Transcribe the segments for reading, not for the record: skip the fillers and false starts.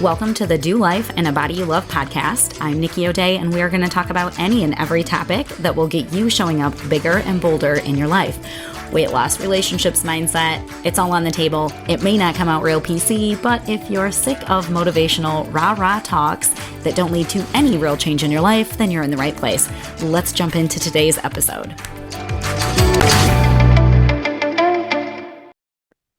Welcome to the Do Life and a Body You Love podcast. I'm Nikki O'Day, and we are going to talk about any and every topic that will get you showing up bigger and bolder in your life. Weight loss, relationships, mindset, it's all on the table. It may not come out real PC, but if you're sick of motivational rah-rah talks that don't lead to any real change in your life, then you're in the right place. Let's jump into today's episode.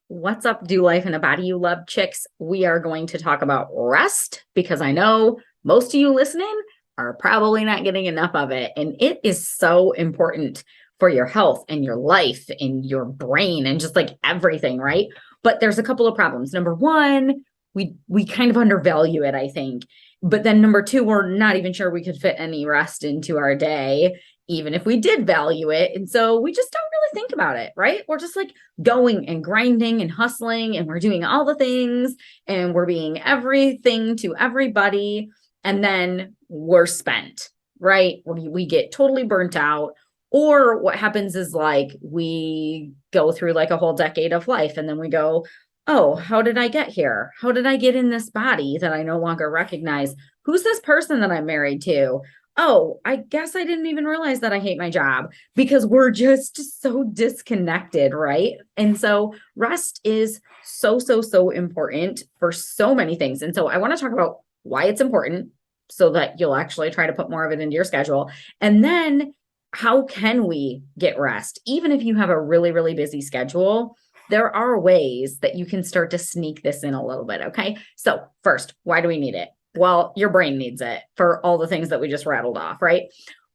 What's up, Do Life and a Body You Love chicks? We are going to talk about rest because I know most of you listening are probably not getting enough of it. And it is so important for your health and your life and your brain and just like everything, right? But there's a couple of problems. Number one, we kind of undervalue it, I think. But then number two, we're not even sure we could fit any rest into our day, even if we did value it. And so we just don't really think about it, right? We're just like going and grinding and hustling, and we're doing all the things, and we're being everything to everybody. And then we're spent, right? We get totally burnt out. Or what happens is like we go through like a whole decade of life, and then we go, oh, how did I get here? How did I get in this body that I no longer recognize? Who's this person that I'm married to? Oh, I guess I didn't even realize that I hate my job, because we're just so disconnected, right? And so rest is so important for so many things. And so I want to talk about why it's important so that you'll actually try to put more of it into your schedule. And then how can we get rest? Even if you have a really busy schedule, there are ways that you can start to sneak this in a little bit, okay? So first, why do we need it? Well, your brain needs it for all the things that we just rattled off, right?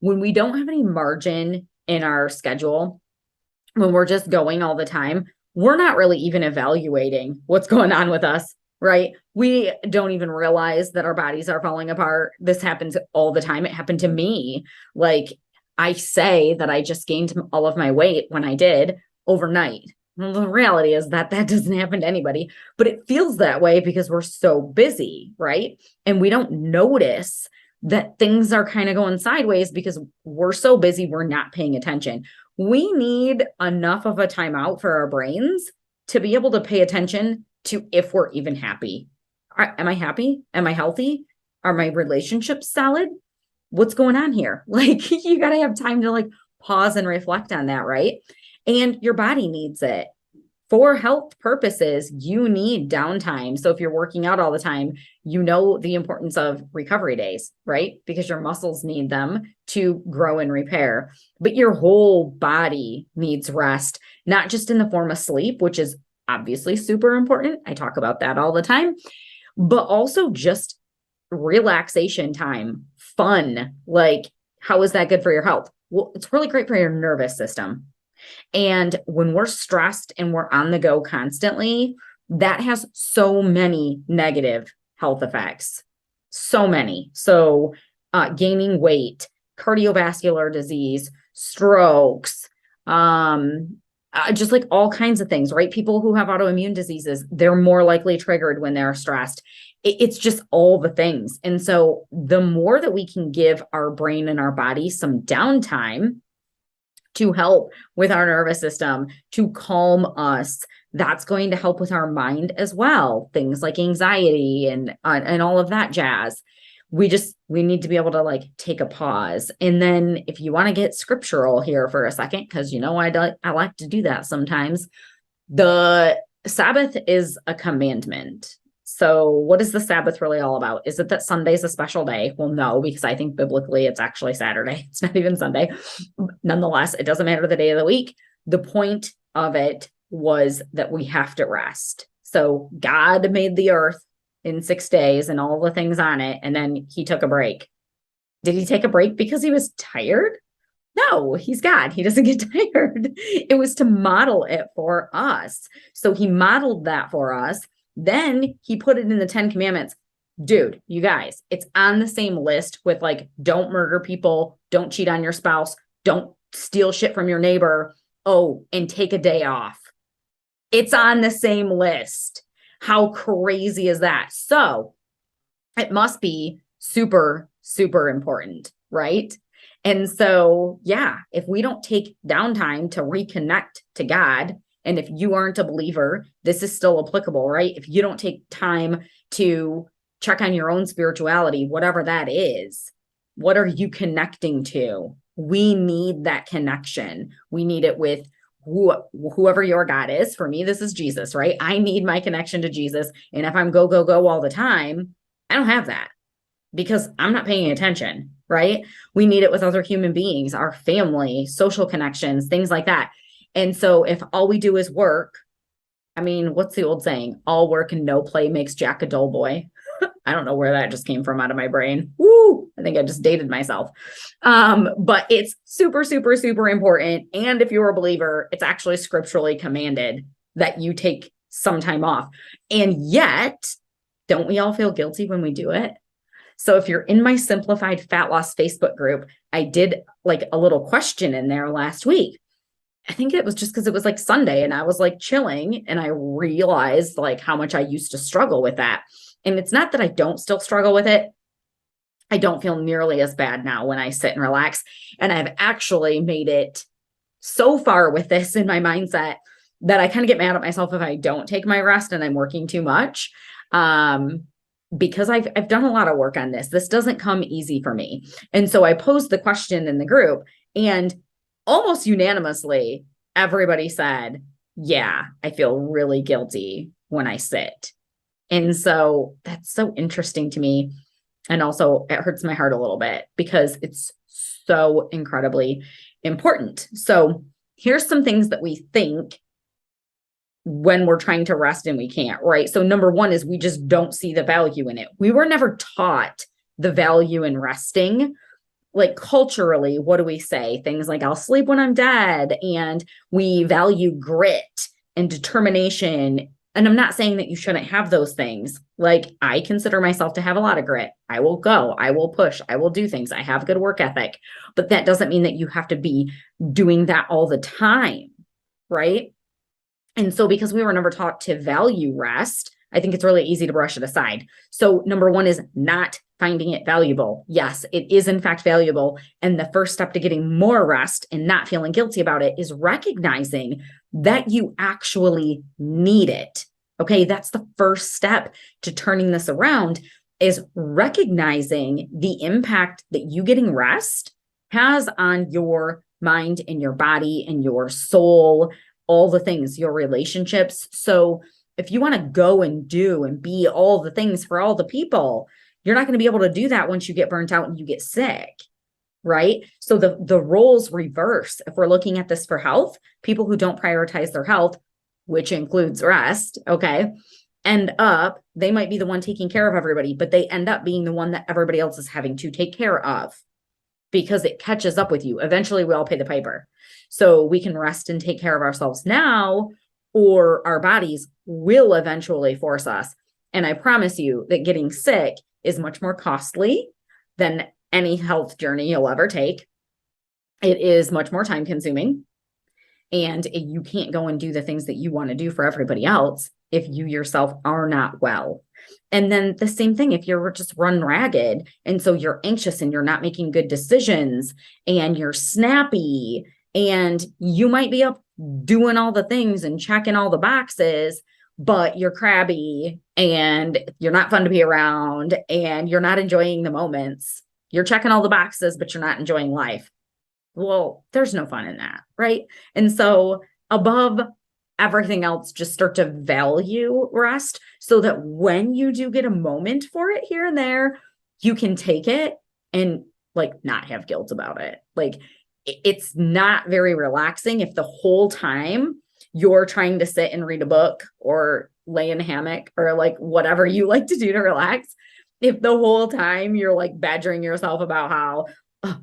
When we don't have any margin in our schedule, when we're just going all the time, we're not really even evaluating what's going on with us, right? We don't even realize that our bodies are falling apart. This happens all the time. It happened to me. Like, I say that I just gained all of my weight when I did overnight. Well, the reality is that doesn't happen to anybody, but it feels that way because we're so busy, right? And we don't notice that things are kind of going sideways because we're so busy, we're not paying attention. We need enough of a timeout for our brains to be able to pay attention to if we're even happy. Am I happy? Am I healthy? Are my relationships solid? What's going on here? Like, you got to have time to like pause and reflect on that, right? And your body needs it. For health purposes, you need downtime. So if you're working out all the time, you know the importance of recovery days, right? Because your muscles need them to grow and repair. But your whole body needs rest, not just in the form of sleep, which is obviously super important. I talk about that all the time, but also just relaxation time, fun. Like, how is that good for your health? Well, it's really great for your nervous system. And when we're stressed and we're on the go constantly, that has so many negative health effects. So many. So gaining weight, cardiovascular disease, strokes, just like all kinds of things, right? People who have autoimmune diseases, they're more likely triggered when they're stressed. It's just all the things. And so the more that we can give our brain and our body some downtime to help with our nervous system, to calm us, that's going to help with our mind as well. Things like anxiety and all of that jazz. We need to be able to like take a pause. And then if you want to get scriptural here for a second, because I like to do that sometimes. The Sabbath is a commandment. So what is the Sabbath really all about? Is it that Sunday's a special day? Well, no, because I think biblically it's actually Saturday. It's not even Sunday. Nonetheless, it doesn't matter the day of the week. The point of it was that we have to rest. So God made the earth in 6 days and all the things on it, and then he took a break. Did he take a break because he was tired? No, he's God. He doesn't get tired. It was to model it for us. So he modeled that for us. Then he put it in the 10 commandments. Dude, you guys, it's on the same list with like, don't murder people, don't cheat on your spouse, don't steal shit from your neighbor. Oh, and take a day off. It's on the same list. How crazy is that? So it must be super important, right? And so, yeah, if we don't take downtime to reconnect to God, and if you aren't a believer, this is still applicable, right? If you don't take time to check on your own spirituality, whatever that is. What are you connecting to? We need that connection. We need it with whoever your God is. For me, this is Jesus, right? I need my connection to Jesus. And if I'm go, go, go all the time, I don't have that because I'm not paying attention, right? We need it with other human beings, our family, social connections, things like that. And so if all we do is work, I mean, what's the old saying? All work and no play makes Jack a dull boy. I don't know where that just came from out of my brain. Woo! I think I just dated myself. But it's super, super, super important. And if you're a believer, it's actually scripturally commanded that you take some time off. And yet, don't we all feel guilty when we do it? So if you're in my Simplified Fat Loss Facebook group, I did like a little question in there last week. I think it was just because it was like Sunday and I was like chilling and I realized like how much I used to struggle with that. And it's not that I don't still struggle with it. I don't feel nearly as bad now when I sit and relax. And I've actually made it so far with this in my mindset that I kind of get mad at myself if I don't take my rest and I'm working too much. Because I've done a lot of work on this. This doesn't come easy for me. And so I posed the question in the group and almost unanimously, everybody said, yeah, I feel really guilty when I sit. And so that's so interesting to me. And also it hurts my heart a little bit because it's so incredibly important. So here's some things that we think when we're trying to rest and we can't, right? So number one is we just don't see the value in it. We were never taught the value in resting. Like culturally, what do we say? Things like I'll sleep when I'm dead. And we value grit and determination. And I'm not saying that you shouldn't have those things. Like I consider myself to have a lot of grit. I will go, I will push, I will do things. I have good work ethic, but that doesn't mean that you have to be doing that all the time, right? And so because we were never taught to value rest, I think it's really easy to brush it aside. So number one is not finding it valuable. Yes, it is in fact valuable. And the first step to getting more rest and not feeling guilty about it is recognizing that you actually need it. Okay, that's the first step to turning this around is recognizing the impact that you getting rest has on your mind and your body and your soul, all the things, your relationships. So if you want to go and do and be all the things for all the people, you're not going to be able to do that once you get burnt out and you get sick, right? So the roles reverse. If we're looking at this for health, people who don't prioritize their health, which includes rest, okay, they might be the one taking care of everybody, but they end up being the one that everybody else is having to take care of because it catches up with you. Eventually, we all pay the piper. So we can rest and take care of ourselves now, or our bodies will eventually force us. And I promise you that getting sick is much more costly than any health journey you'll ever take. It is much more time consuming. And you can't go and do the things that you want to do for everybody else if you yourself are not well. And then the same thing, if you're just run ragged, and so you're anxious and you're not making good decisions and you're snappy and you might be up doing all the things and checking all the boxes, but you're crabby and you're not fun to be around and you're not enjoying the moments. You're checking all the boxes, but you're not enjoying life. Well, there's no fun in that, right? And so above everything else, just start to value rest so that when you do get a moment for it here and there, you can take it and like not have guilt about it. Like it's not very relaxing if the whole time you're trying to sit and read a book or lay in a hammock or like whatever you like to do to relax. If the whole time you're like badgering yourself about how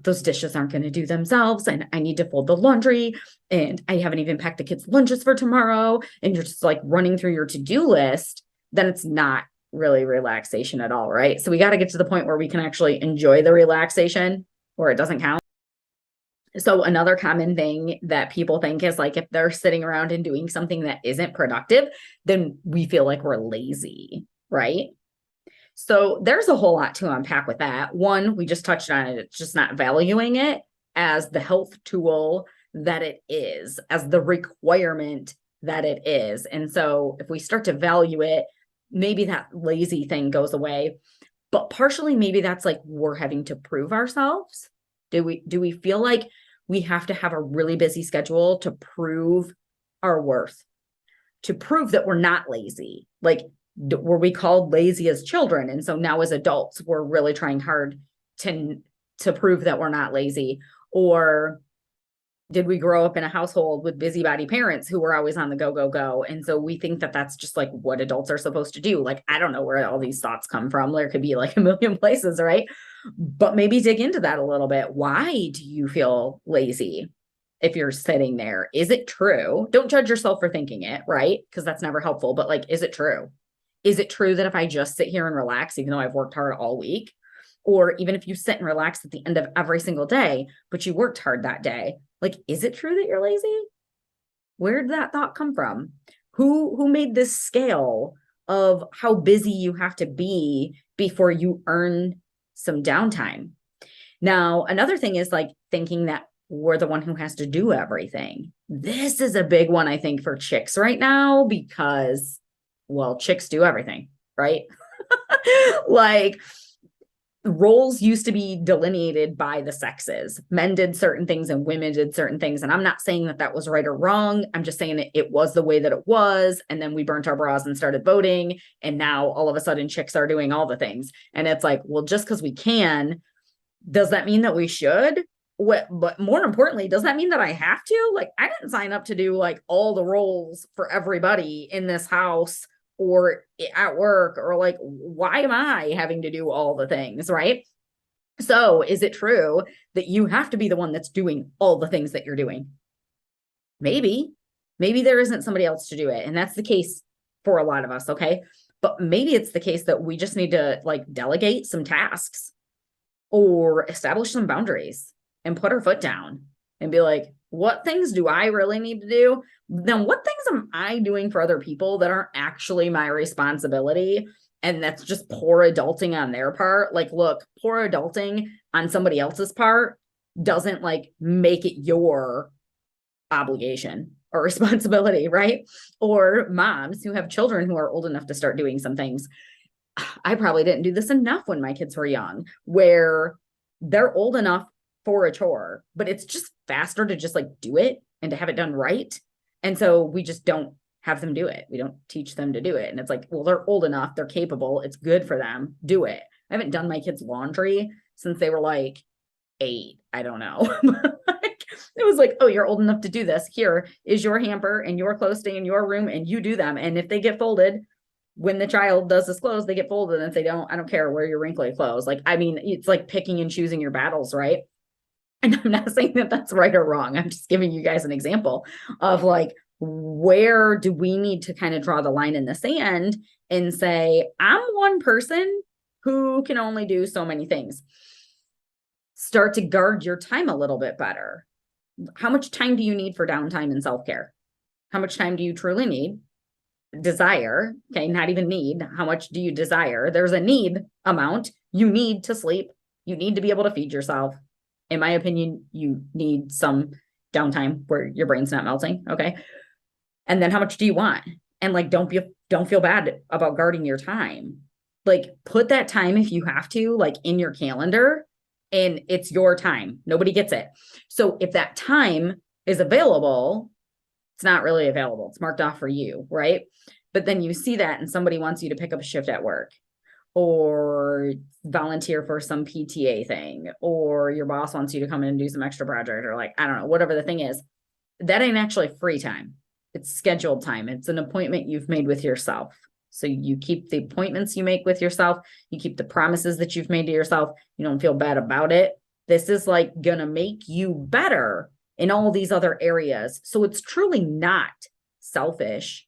those dishes aren't going to do themselves and I need to fold the laundry and I haven't even packed the kids' lunches for tomorrow, and you're just like running through your to-do list, then it's not really relaxation at all, right? So we got to get to the point where we can actually enjoy the relaxation or it doesn't count. So another common thing that people think is like, if they're sitting around and doing something that isn't productive, then we feel like we're lazy, right? So there's a whole lot to unpack with that. One, we just touched on it. It's just not valuing it as the health tool that it is, as the requirement that it is. And so if we start to value it, maybe that lazy thing goes away, but partially maybe that's like we're having to prove ourselves. Do we feel like we have to have a really busy schedule to prove our worth, to prove that we're not lazy? Like, were we called lazy as children? And so now as adults, we're really trying hard to prove that we're not lazy. Or did we grow up in a household with busybody parents who were always on the go, go, go? And so we think that that's just like what adults are supposed to do. Like, I don't know where all these thoughts come from. There could be like a million places, right? But maybe dig into that a little bit. Why do you feel lazy if you're sitting there? Is it true? Don't judge yourself for thinking it, right? Because that's never helpful. But like, is it true? Is it true that if I just sit here and relax, even though I've worked hard all week, or even if you sit and relax at the end of every single day, but you worked hard that day, like, is it true that you're lazy? Where did that thought come from? Who made this scale of how busy you have to be before you earn some downtime? Now, another thing is like thinking that we're the one who has to do everything. This is a big one, I think, for chicks right now, because, well, chicks do everything, right? Like, roles used to be delineated by the sexes. Men did certain things and women did certain things. And I'm not saying that that was right or wrong. I'm just saying that it was the way that it was. And then we burnt our bras and started voting. And now all of a sudden chicks are doing all the things. And it's like, well, just because we can, does that mean that we should? But more importantly, does that mean that I have to? Like, I didn't sign up to do like all the roles for everybody in this house or at work, or like, why am I having to do all the things, right? So is it true that you have to be the one that's doing all the things that you're doing? Maybe there isn't somebody else to do it. And that's the case for a lot of us. Okay. But maybe it's the case that we just need to like delegate some tasks or establish some boundaries and put our foot down and be like, what things do I really need to do? Then what things am I doing for other people that aren't actually my responsibility? And that's just poor adulting on their part. Like, look, poor adulting on somebody else's part doesn't like make it your obligation or responsibility, right? Or moms who have children who are old enough to start doing some things. I probably didn't do this enough when my kids were young, where they're old enough for a chore, but it's just faster to just like do it and to have it done right. And so we just don't have them do it. We don't teach them to do it. And it's like, well, they're old enough, they're capable, it's good for them, do it. I haven't done my kids' laundry since they were like 8. I don't know. It was like, oh, you're old enough to do this. Here is your hamper and your clothes stay in your room and you do them. And if they get folded, when the child does his clothes, they get folded. And if they don't, I don't care, wear your wrinkly clothes. Like, I mean, it's like picking and choosing your battles, right? And I'm not saying that that's right or wrong. I'm just giving you guys an example of like, where do we need to kind of draw the line in the sand and say, I'm one person who can only do so many things. Start to guard your time a little bit better. How much time do you need for downtime and self-care? How much time do you truly need? Desire, okay, not even need. How much do you desire? There's a need amount. You need to sleep. You need to be able to feed yourself. In my opinion, you need some downtime where your brain's not melting, okay? And then how much do you want? And like, don't feel bad about guarding your time. Like, put that time if you have to, like in your calendar, and it's your time. Nobody gets it. So if that time is available, it's not really available. It's marked off for you, right? But then you see that and somebody wants you to pick up a shift at work or volunteer for some PTA thing, or your boss wants you to come in and do some extra project, or like, I don't know, whatever the thing is. That ain't actually free time. It's scheduled time. It's an appointment you've made with yourself. So you keep the appointments you make with yourself. You keep the promises that you've made to yourself. You don't feel bad about it. This is like gonna make you better in all these other areas. So it's truly not selfish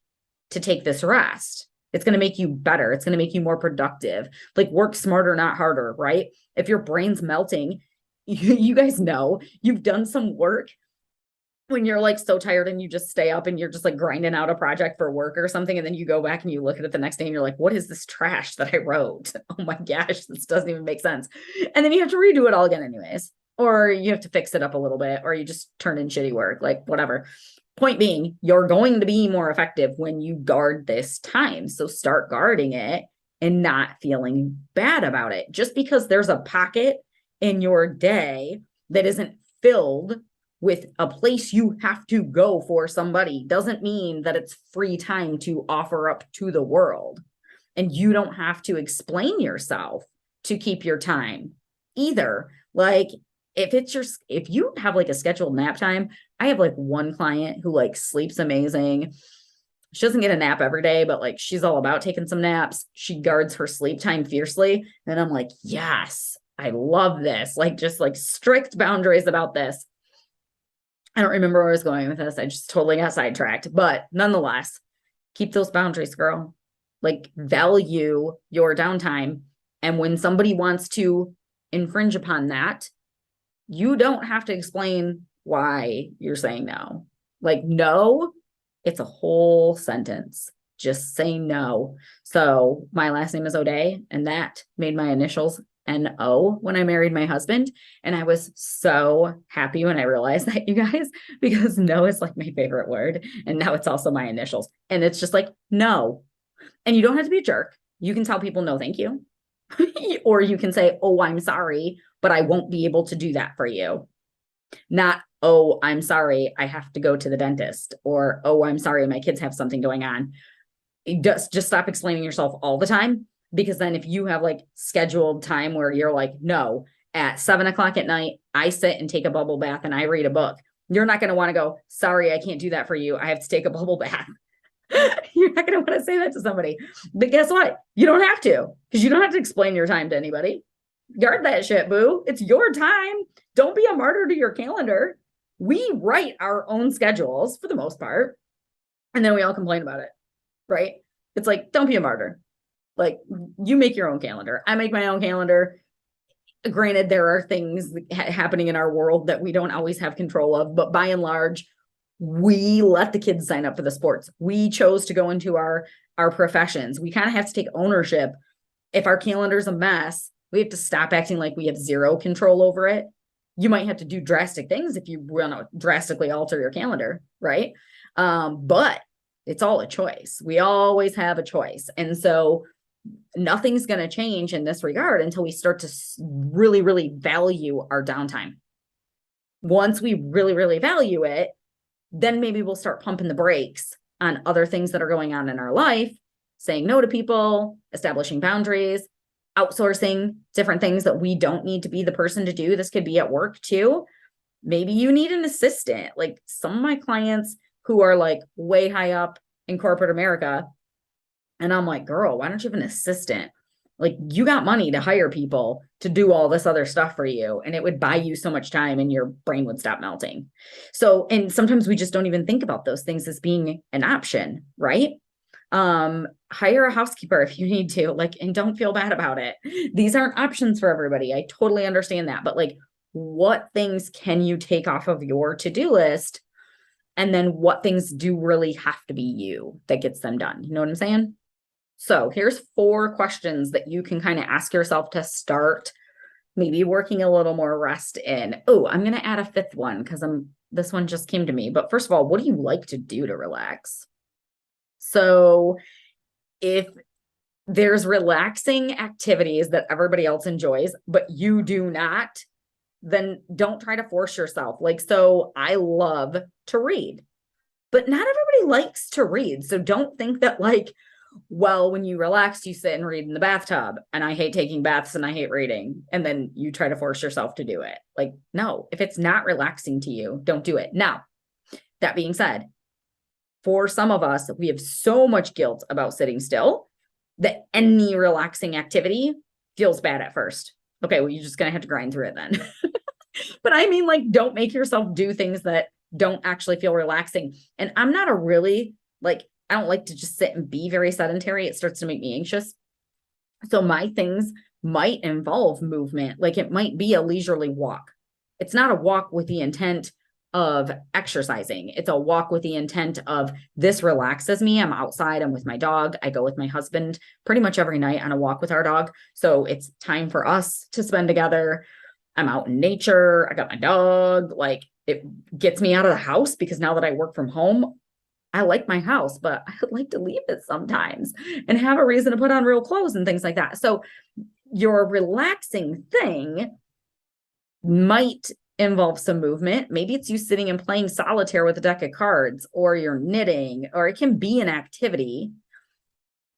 to take this rest. It's going to make you better. It's going to make you more productive. Like, work smarter, not harder, right? If your brain's melting, you guys know you've done some work when you're like so tired and you just stay up and you're just like grinding out a project for work or something. And then you go back and you look at it the next day and you're like, what is this trash that I wrote? Oh my gosh, this doesn't even make sense. And then you have to redo it all again anyways, or you have to fix it up a little bit, or you just turn in shitty work, like whatever. Point being, you're going to be more effective when you guard this time. So start guarding it and not feeling bad about it. Just because there's a pocket in your day that isn't filled with a place you have to go for somebody doesn't mean that it's free time to offer up to the world. And you don't have to explain yourself to keep your time either. Like, if you have like a scheduled nap time, I have like one client who like sleeps amazing. She doesn't get a nap every day, but like she's all about taking some naps. She guards her sleep time fiercely. And I'm like, yes, I love this. Like, just like strict boundaries about this. I don't remember where I was going with this. I just totally got sidetracked, but nonetheless, keep those boundaries, girl. Like, value your downtime. And when somebody wants to infringe upon that, you don't have to explain why you're saying no. Like, no, it's a whole sentence. Just say no. So my last name is O'Day, and that made my initials NO when I married my husband. And I was so happy when I realized that, you guys, because no is like my favorite word. And now it's also my initials. And it's just like, no. And you don't have to be a jerk. You can tell people no, thank you. Or you can say, oh, I'm sorry, but I won't be able to do that for you. Not, oh, I'm sorry, I have to go to the dentist. Or, oh, I'm sorry, my kids have something going on. Just stop explaining yourself all the time. Because then if you have like scheduled time where you're like, no, at 7:00 at night, I sit and take a bubble bath and I read a book. You're not going to want to go, sorry, I can't do that for you. I have to take a bubble bath. You're not going to want to say that to somebody. But guess what? You don't have to, because you don't have to explain your time to anybody. Guard that shit, boo. It's your time. Don't be a martyr to your calendar. We write our own schedules for the most part, and then we all complain about it, right? It's like, don't be a martyr. Like, you make your own calendar. I make my own calendar. Granted, there are things happening in our world that we don't always have control of, but by and large, we let the kids sign up for the sports. We chose to go into our professions. We kind of have to take ownership. If our calendar's a mess, we have to stop acting like we have zero control over it. You might have to do drastic things if you want to drastically alter your calendar, right? But it's all a choice. We always have a choice. And so nothing's going to change in this regard until we start to really, really value our downtime. Once we really, really value it, then maybe we'll start pumping the brakes on other things that are going on in our life, saying no to people, establishing boundaries, outsourcing different things that we don't need to be the person to do. This could be at work too. Maybe you need an assistant. Like, some of my clients who are like way high up in corporate America, and I'm like, girl, why don't you have an assistant? Like, you got money to hire people to do all this other stuff for you, and it would buy you so much time and your brain would stop melting. So, and sometimes we just don't even think about those things as being an option, right? Hire a housekeeper if you need to, like, and don't feel bad about it. These aren't options for everybody. I totally understand that. But like, what things can you take off of your to-do list? And then what things do really have to be you that gets them done? You know what I'm saying? So here's 4 questions that you can kind of ask yourself to start maybe working a little more rest in. Oh, I'm going to add a 5th one because this one just came to me. But first of all, what do you like to do to relax? So if there's relaxing activities that everybody else enjoys, but you do not, then don't try to force yourself. Like, so I love to read, but not everybody likes to read. So don't think that like, well, when you relax, you sit and read in the bathtub, and I hate taking baths and I hate reading. And then you try to force yourself to do it. Like, no, if it's not relaxing to you, don't do it. Now, that being said, for some of us, we have so much guilt about sitting still that any relaxing activity feels bad at first. Okay, well, you're just going to have to grind through it then. But I mean, like, don't make yourself do things that don't actually feel relaxing. And I'm not a really, like, I don't like to just sit and be very sedentary. It starts to make me anxious. So my things might involve movement. Like, it might be a leisurely walk. It's not a walk with the intent of exercising. It's a walk with the intent of, this relaxes me. I'm outside. I'm with my dog. I go with my husband pretty much every night on a walk with our dog. So it's time for us to spend together. I'm out in nature. I got my dog. Like, It gets me out of the house because now that I work from home, I like my house, but I would like to leave it sometimes and have a reason to put on real clothes and things like that. So your relaxing thing might involve some movement. Maybe it's you sitting and playing solitaire with a deck of cards, or you're knitting, or it can be an activity,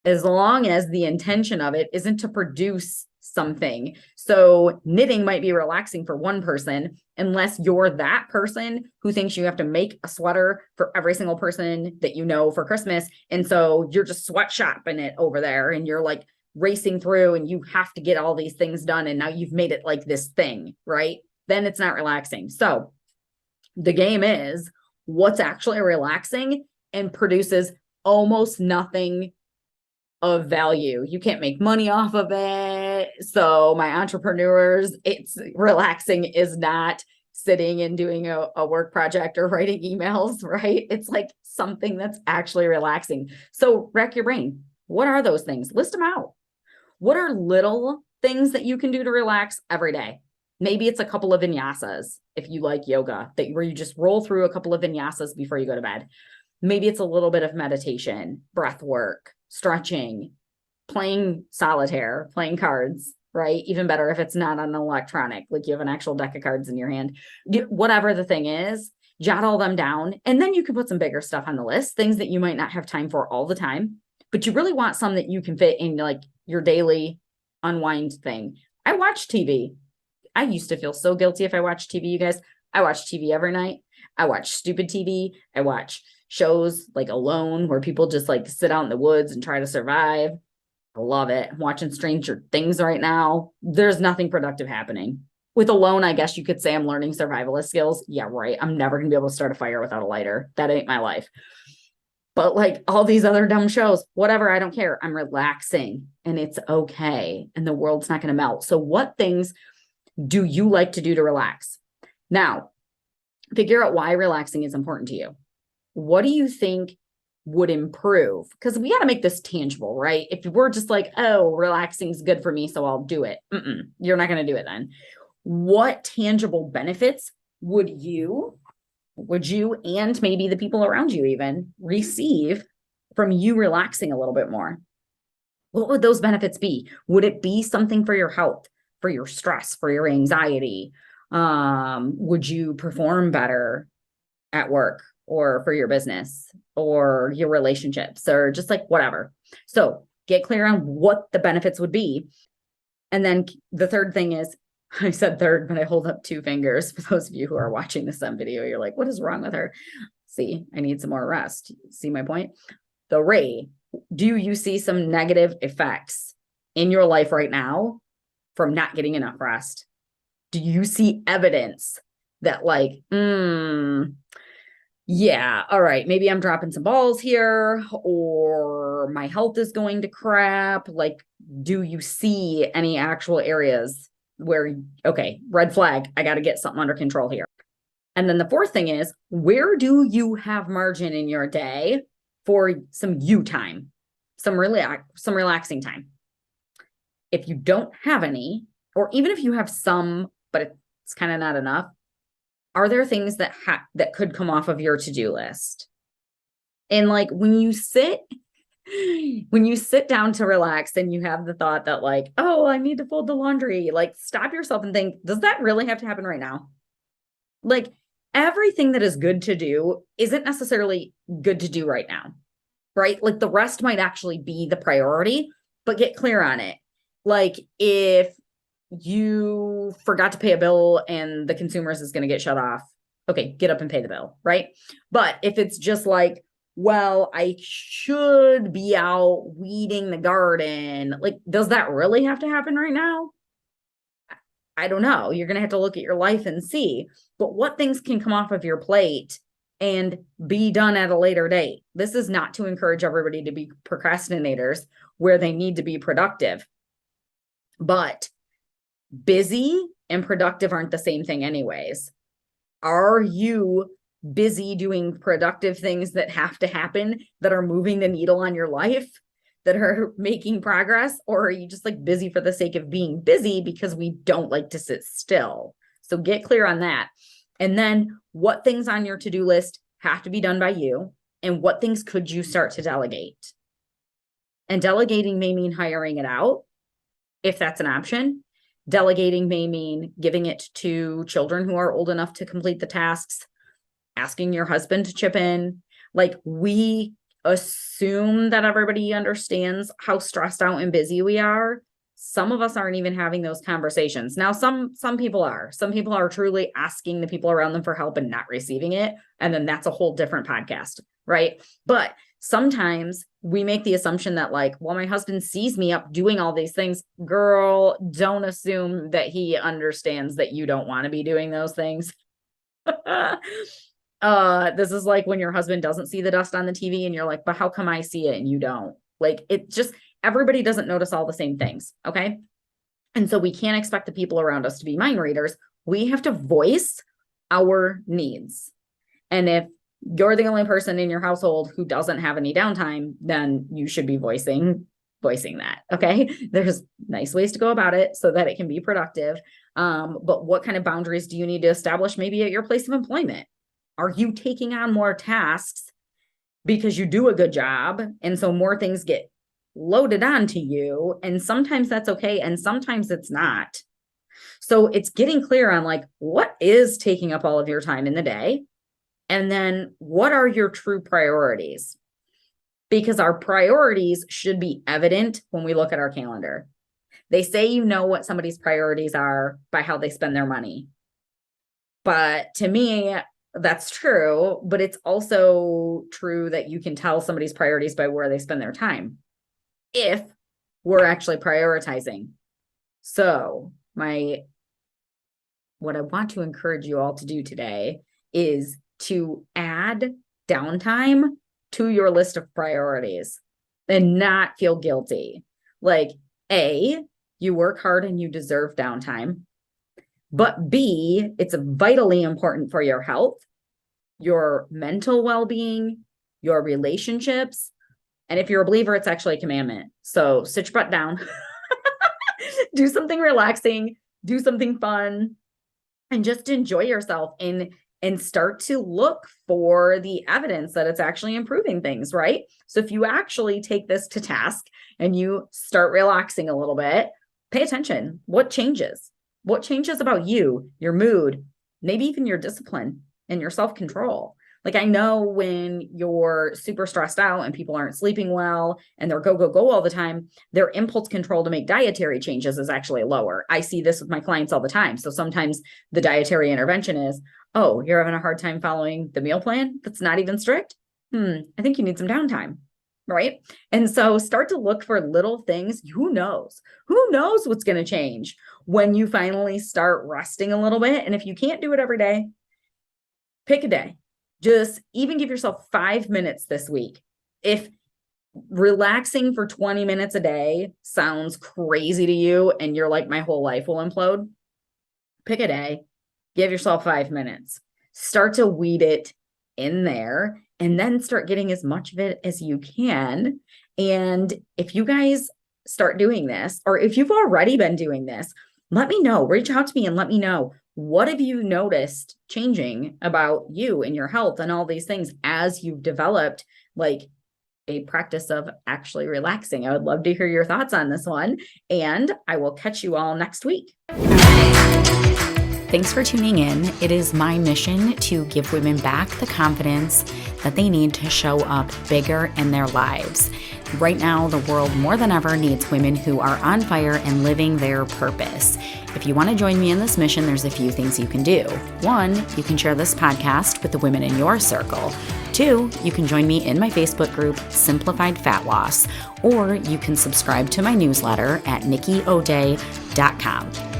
as long as the intention of it isn't to produce something. So knitting might be relaxing for one person, unless you're that person who thinks you have to make a sweater for every single person that you know for Christmas. And so you're just sweatshopping it over there and you're like racing through and you have to get all these things done. And now you've made it like this thing, right? Then it's not relaxing. So the game is what's actually relaxing and produces almost nothing of value. You can't make money off of it. So my entrepreneurs, it's relaxing is not sitting and doing a work project or writing emails, right? It's like something that's actually relaxing. So rack your brain. What are those things? List them out. What are little things that you can do to relax every day? Maybe it's a couple of vinyasas if you like yoga, where you just roll through a couple of vinyasas before you go to bed. Maybe it's a little bit of meditation, breath work, stretching, playing solitaire, playing cards, right? Even better if it's not on electronic, like you have an actual deck of cards in your hand. Whatever the thing is, jot all them down. And then you can put some bigger stuff on the list, things that you might not have time for all the time, but you really want some that you can fit in like your daily unwind thing. I watch TV. I used to feel so guilty if I watched TV, you guys. I watch TV every night. I watch stupid TV. I watch shows like Alone, where people just like sit out in the woods and try to survive. I love it. I'm watching Stranger Things right now. There's nothing productive happening. With Alone, I guess you could say I'm learning survivalist skills. Yeah, right. I'm never going to be able to start a fire without a lighter. That ain't my life. But like all these other dumb shows, whatever, I don't care. I'm relaxing and it's okay. And the world's not going to melt. So what things do you like to do to relax? Now, figure out why relaxing is important to you. What do you think would improve? Because we got to make this tangible, right? If we're just like, oh, relaxing is good for me, so I'll do it. You're not going to do it then. What tangible benefits would you and maybe the people around you even receive from you relaxing a little bit more? What would those benefits be? Would it be something for your health, for your stress, for your anxiety? Would you perform better at work or for your business or your relationships or just like whatever? So get clear on what the benefits would be. And then the third thing is, I said third, but I hold up two fingers. For those of you who are watching this on video, you're like, what is wrong with her? See, I need some more rest. See my point? The Ray, do you see some negative effects in your life right now from not getting enough rest? Do you see evidence that like, yeah, all right, maybe I'm dropping some balls here, or my health is going to crap? Like, do you see any actual areas where, okay, red flag, I got to get something under control here? And then the fourth thing is, where do you have margin in your day for some you time, some relaxing time? If you don't have any, or even if you have some, but it's kind of not enough, are there things that could come off of your to-do list? And like when you sit down to relax and you have the thought that like, oh, I need to fold the laundry, like stop yourself and think, does that really have to happen right now? Like everything that is good to do isn't necessarily good to do right now, right? Like the rest might actually be the priority, but get clear on it. Like if you forgot to pay a bill and the consumers is going to get shut off, okay, get up and pay the bill, right? But if it's just like, well, I should be out weeding the garden, like, does that really have to happen right now? I don't know. You're going to have to look at your life and see. But what things can come off of your plate and be done at a later date? This is not to encourage everybody to be procrastinators where they need to be productive. But busy and productive aren't the same thing anyways. Are you busy doing productive things that have to happen, that are moving the needle on your life, that are making progress? Or are you just like busy for the sake of being busy because we don't like to sit still? So get clear on that. And then what things on your to-do list have to be done by you, and what things could you start to delegate? And delegating may mean hiring it out, if that's an option. Delegating may mean giving it to children who are old enough to complete the tasks, asking your husband to chip in. Like, we assume that everybody understands how stressed out and busy we are. Some of us aren't even having those conversations. Now, some people are. Some people are truly asking the people around them for help and not receiving it. And then that's a whole different podcast, right? But sometimes we make the assumption that, like, well, my husband sees me up doing all these things. Girl, don't assume that he understands that you don't want to be doing those things. This is like when your husband doesn't see the dust on the TV and you're like, but how come I see it and you don't? Like, it just, everybody doesn't notice all the same things. Okay. And so we can't expect the people around us to be mind readers. We have to voice our needs. And if you're the only person in your household who doesn't have any downtime, then you should be voicing that. Okay. There's nice ways to go about it so that it can be productive. But what kind of boundaries do you need to establish maybe at your place of employment? Are you taking on more tasks because you do a good job? And so more things get loaded onto you. And sometimes that's okay. And sometimes it's not. So it's getting clear on, like, what is taking up all of your time in the day? And then what are your true priorities? Because our priorities should be evident when we look at our calendar. They say you know what somebody's priorities are by how they spend their money. But to me, that's true, but it's also true that you can tell somebody's priorities by where they spend their time, if we're actually prioritizing. So what I want to encourage you all to do today is to add downtime to your list of priorities and not feel guilty. Like, A, you work hard and you deserve downtime. But B, it's vitally important for your health, your mental well-being, your relationships. And if you're a believer, it's actually a commandment. So sit your butt down, do something relaxing, do something fun, and just enjoy yourself and start to look for the evidence that it's actually improving things, right? So if you actually take this to task and you start relaxing a little bit, pay attention. What changes? What changes about you, your mood, maybe even your discipline and your self-control? Like, I know when you're super stressed out and people aren't sleeping well and they're go, go, go all the time, their impulse control to make dietary changes is actually lower. I see this with my clients all the time. So sometimes the dietary intervention is, oh, you're having a hard time following the meal plan that's not even strict? I think you need some downtime. Right. And so start to look for little things. Who knows what's going to change when you finally start resting a little bit. And if you can't do it every day, pick a day. Just even give yourself 5 minutes this week. If relaxing for 20 minutes a day sounds crazy to you and you're like, my whole life will implode, pick a day, give yourself 5 minutes, start to weed it in there, and then start getting as much of it as you can. And if you guys start doing this, or if you've already been doing this, let me know. Reach out to me and let me know. What have you noticed changing about you and your health and all these things as you've developed like a practice of actually relaxing? I would love to hear your thoughts on this one. And I will catch you all next week. Thanks for tuning in. It is my mission to give women back the confidence that they need to show up bigger in their lives. Right now, the world more than ever needs women who are on fire and living their purpose. If you want to join me in this mission, there's a few things you can do. 1, you can share this podcast with the women in your circle. 2, you can join me in my Facebook group, Simplified Fat Loss, or you can subscribe to my newsletter at nikkiode.com.